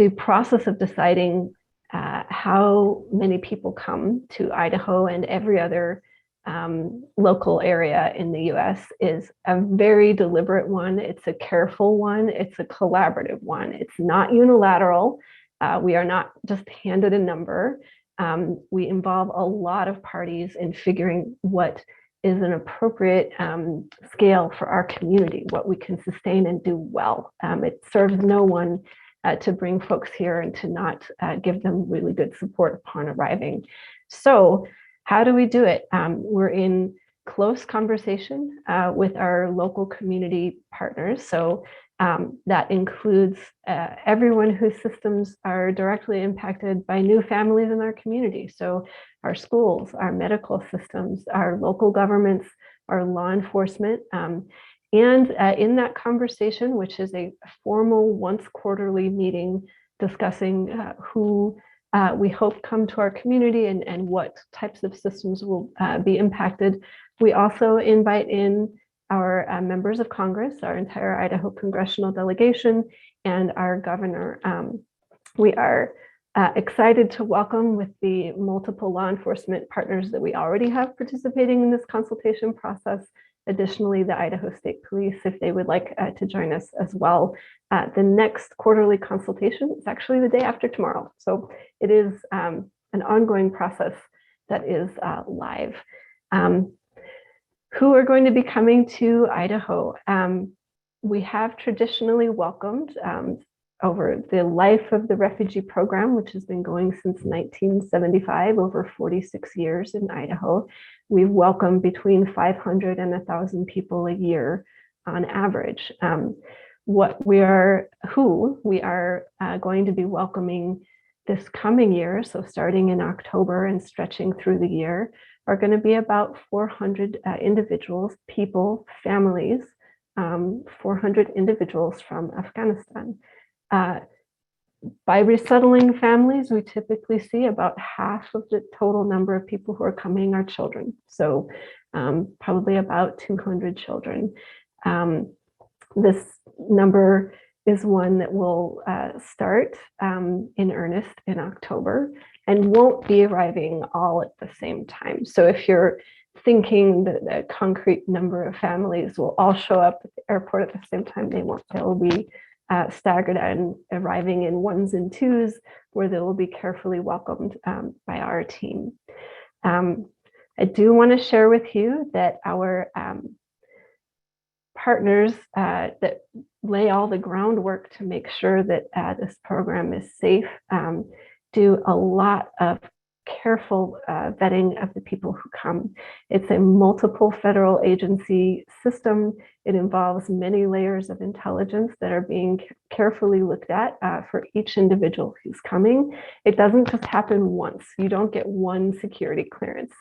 the process of deciding how many people come to Idaho and every other local area in the US is a very deliberate one. It's a careful one. It's a collaborative one. It's not unilateral. We are not just handed a number. We involve a lot of parties in figuring what is an appropriate scale for our community, what we can sustain and do well. It serves no one to bring folks here and to not give them really good support upon arriving. So how do we do it? We're in close conversation with our local community partners. So that includes everyone whose systems are directly impacted by new families in our community. So our schools, our medical systems, our local governments, our law enforcement. And in that conversation, which is a formal once quarterly meeting discussing who we hope come to our community and what types of systems will be impacted, we also invite in our members of Congress, our entire Idaho congressional delegation, and our governor. We are excited to welcome with the multiple law enforcement partners that we already have participating in this consultation process. Additionally, the Idaho State Police, if they would like to join us as well. The next quarterly consultation is actually the day after tomorrow. So it is an ongoing process that is live. Who are going to be coming to Idaho? We have traditionally welcomed over the life of the refugee program, which has been going since 1975, over 46 years in Idaho. We've welcomed between 500 and 1,000 people a year on average. Who we are going to be welcoming this coming year, so starting in October and stretching through the year, are going to be about 400 individuals, people, families, 400 individuals from Afghanistan. By resettling families, we typically see about half of the total number of people who are coming are children. So probably about 200 children. This number is one that will start in earnest in October and won't be arriving all at the same time. So if you're thinking that a concrete number of families will all show up at the airport at the same time, they won't. They will be staggered and arriving in ones and twos, where they will be carefully welcomed by our team. I do want to share with you that our partners that lay all the groundwork to make sure that this program is safe do a lot of careful vetting of the people who come. It's a multiple federal agency system. It involves many layers of intelligence that are being carefully looked at for each individual who's coming. It doesn't just happen once. You don't get one security clearance.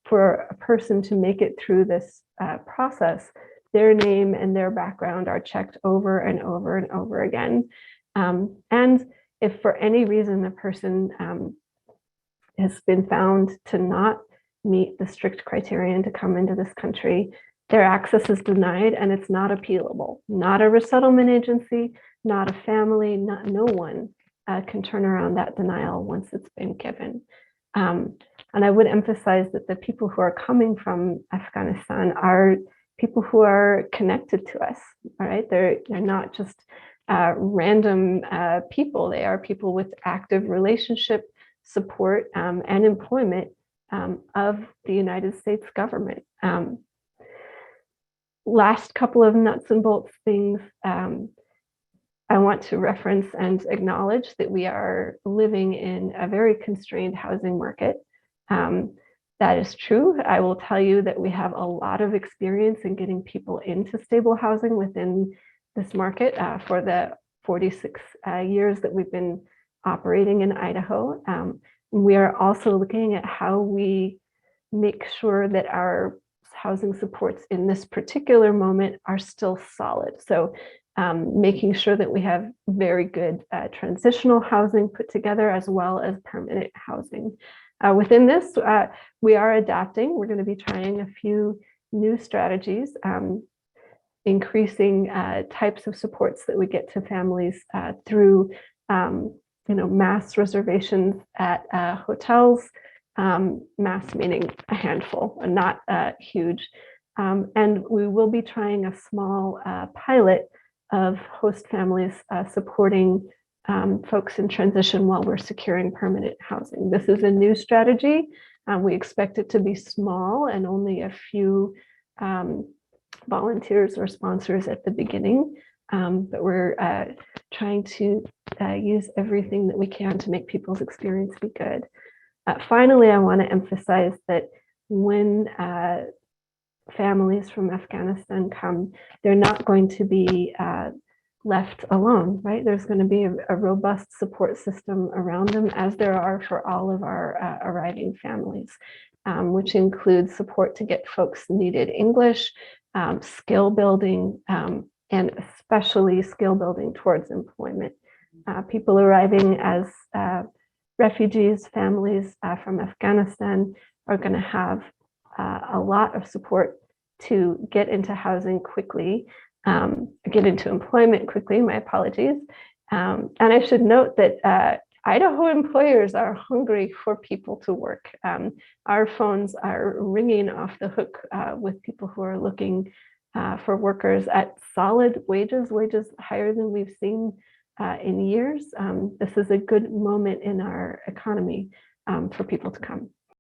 For a person to make it through this process, their name and their background are checked over and over and over again. And if for any reason the person has been found to not meet the strict criterion to come into this country, their access is denied and it's not appealable. Not a resettlement agency, not a family, no one can turn around that denial once it's been given. And I would emphasize that the people who are coming from Afghanistan are people who are connected to us, all right? They're not just random people. They are people with active relationship, support, and employment of the United States government. Last couple of nuts and bolts things. I want to reference and acknowledge that we are living in a very constrained housing market. That is true. I will tell you that we have a lot of experience in getting people into stable housing within this market for the 46 years that we've been operating in Idaho. We are also looking at how we make sure that our housing supports in this particular moment are still solid. So making sure that we have very good transitional housing put together, as well as permanent housing. Within this, we are adapting. We're going to be trying a few new strategies, increasing types of supports that we get to families through mass reservations at hotels, mass meaning a handful, not huge. And we will be trying a small pilot of host families supporting folks in transition while we're securing permanent housing. This is a new strategy. We expect it to be small and only a few volunteers or sponsors at the beginning, but we're trying to use everything that we can to make people's experience be good. Finally, I want to emphasize that when families from Afghanistan come, they're not going to be left alone, right? There's going to be a robust support system around them, as there are for all of our arriving families, which includes support to get folks needed English, skill building, and especially skill building towards employment. People arriving as refugees, families from Afghanistan are going to have a lot of support to get into housing quickly, get into employment quickly, my apologies. And I should note that Idaho employers are hungry for people to work. Our phones are ringing off the hook with people who are looking for workers at solid wages higher than we've seen in years. This is a good moment in our economy for people to come.